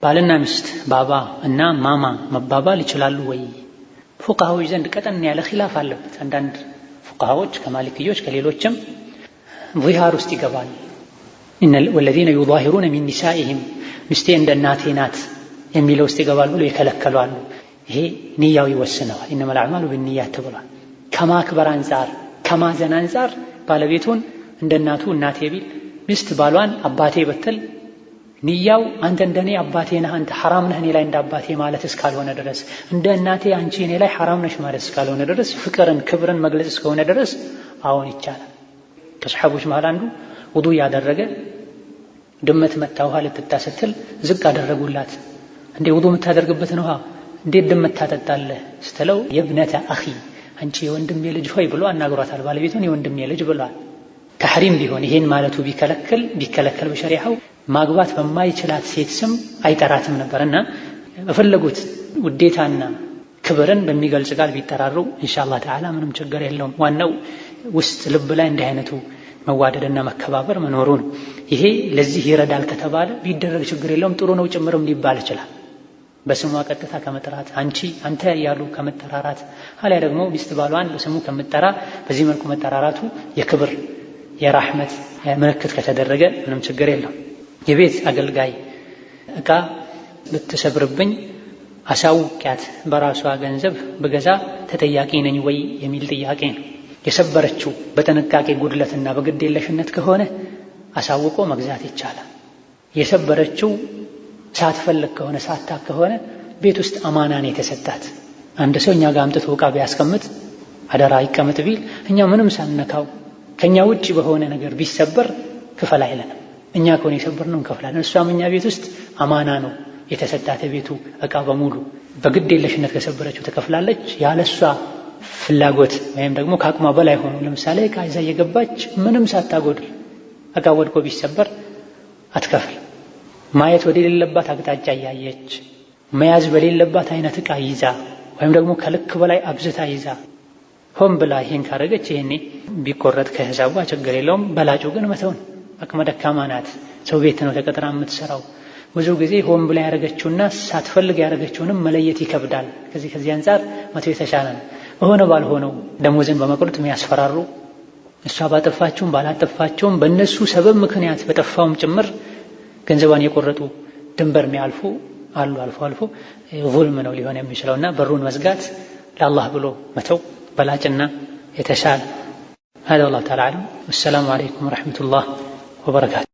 ባልና ሚስት ባባ እና ማማ መባባል ይችላሉ ወይ? ፉቃሃዎች ዘንድ ቀጠን ያለ ኺላፍ አለበት። አንዳንድ ፉቃሃዎች ከማሊክዮች ከሌሎችም ዚሃር ውስጥ ይገባል። ወለዚነ ዩዛሂሩነ ሚን ኒሳኢሂም ሚስቴ እንደ እናቴ ናት የሚለው ውስጥ ይገባል ብሎ የከለከሉ አሉ። ይሄ ንያው ይወስነዋል። ኢነመል አዕማሉ ቢንኒያት ተብሏል። ከማክበር አንፃር ከማዘን አንፃር ባለቤቱን እንደ እናቱ እናቴ ቢል ሚስት ባሏን አባቴ ብትል ንያው አንተ እንደኔ አባቴ ነህ አንተ ሐራም ነህ እኔ ላይ እንደ አባቴ ማለት እስካልሆነ ድረስ እንደ እናቴ አንቺ እኔ ላይ ሐራም ነሽ ማለት እስካልሆነ ድረስ ፍቅርን ክብርን መግለጽ እስከሆነ ድረስ አዎን ይቻላል። ከሰሐቦች መሃል አንዱ ውዱእ ያደረገ ድመት መታ ውሃ ልትጠጣ ስትል ዝቅ አደረጉላት። እንዴ ውዱእ የምታደርግበትን ውሃ እንዴት ድመት ታጠጣለህ ስትለው የብነተ አኺ አንቺ የወንድሜ ልጅ ሆይ ብሎ አናግሯታል። ባለቤቱን የወንድሜ ልጅ ብሏል። ተሕሪም ቢሆን ይሄን ማለቱ ቢከለከል በሸሪዓው ማግባት በማይችላት ሴት ስም አይጠራትም ነበርና በፈለጉት ውዴታና ክብርን በሚገልጽ ቃል ቢጠራሩ ኢንሻአላህ ተዓላ ምንም ችግር የለውም። ዋናው ውስጥ ልብ ላይ እንዲህ አይነቱ መዋደድና መከባበር መኖሩ ነው። ይሄ ለዚህ ይረዳል ከተባለ ቢደረግ ችግር የለውም፣ ጥሩ ነው ጭምርም ሊባል ይችላል። በስሟ ቀጥታ ከመጠራት አንቺ አንተ ያሉ ከመጠራራት አልያ ደግሞ ሚስት ባሏን በስሙ ከምጠራ በዚህ መልኩ መጠራራቱ የክብር የራህመት ምልክት ከተደረገ ምንም ችግር የለውም። የቤት አገልጋይ ዕቃ ብትሰብርብኝ አሳውቂያት በራሷ ገንዘብ ብገዛ ተጠያቂ ነኝ ወይ የሚል ጥያቄ ነው። የሰበረችው በጥንቃቄ ጉድለትና በግዴለሽነት ከሆነ አሳውቆ መግዛት ይቻላል። የሰበረችው ሳትፈልግ ከሆነ ሳታክ ከሆነ ቤት ውስጥ አማናን የተሰጣት አንድ ሰው እኛ ጋር አምጥቶ ዕቃ ቢያስቀምጥ አደራ ይቀመጥ ቢል እኛ ምንም ሳንነካው ከኛ ውጪ በሆነ ነገር ቢሰበር ክፈል አይለንም። እኛ ከሆነ የሰበርነው እንከፍላለን። እሷም እኛ ቤት ውስጥ አማና ነው የተሰጣት የቤቱ ዕቃ በሙሉ በግድ የለሽነት ከሰበረችው ትከፍላለች። ያለሷ ፍላጎት ወይም ደግሞ ከአቅሟ በላይ ሆኖ ለምሳሌ ዕቃ ይዛ እየገባች ምንም ሳታጎድል ዕቃ ወድቆ ቢሰበር አትከፍል። ማየት ወደሌለባት አቅጣጫ እያየች መያዝ በሌለባት አይነት ዕቃ ይዛ ወይም ደግሞ ከልክ በላይ አብዝታ ይዛ ሆን ብላ ይሄን ካረገች ይሄኔ ቢቆረጥ ከሂሳቧ ችግር የለውም። በላጩ ግን መተው ነው። አቅመ ደካማ ናት። ሰው ቤት ነው ተቀጥራ የምትሰራው። ብዙ ጊዜ ሆን ብላ ያረገችውና ሳትፈልግ ያረገችውንም መለየት ይከብዳል። ከዚህ አንፃር መተው የተሻለ ነው። በሆነ ባልሆነው ደሞዝን በመቁረጥ የሚያስፈራሩ እሷ ባጠፋችሁም ባላጠፋችሁም በእነሱ ሰበብ ምክንያት በጠፋውም ጭምር ገንዘቧን የቆረጡ ድንበር የሚያልፉ አሉ። አልፎ ዙልም ነው ሊሆን የሚችለውና በሩን መዝጋት ለአላህ ብሎ መተው በላጭና የተሻለ هذا والله تعالى أعلم والسلام عليكم ورحمة الله وبركاته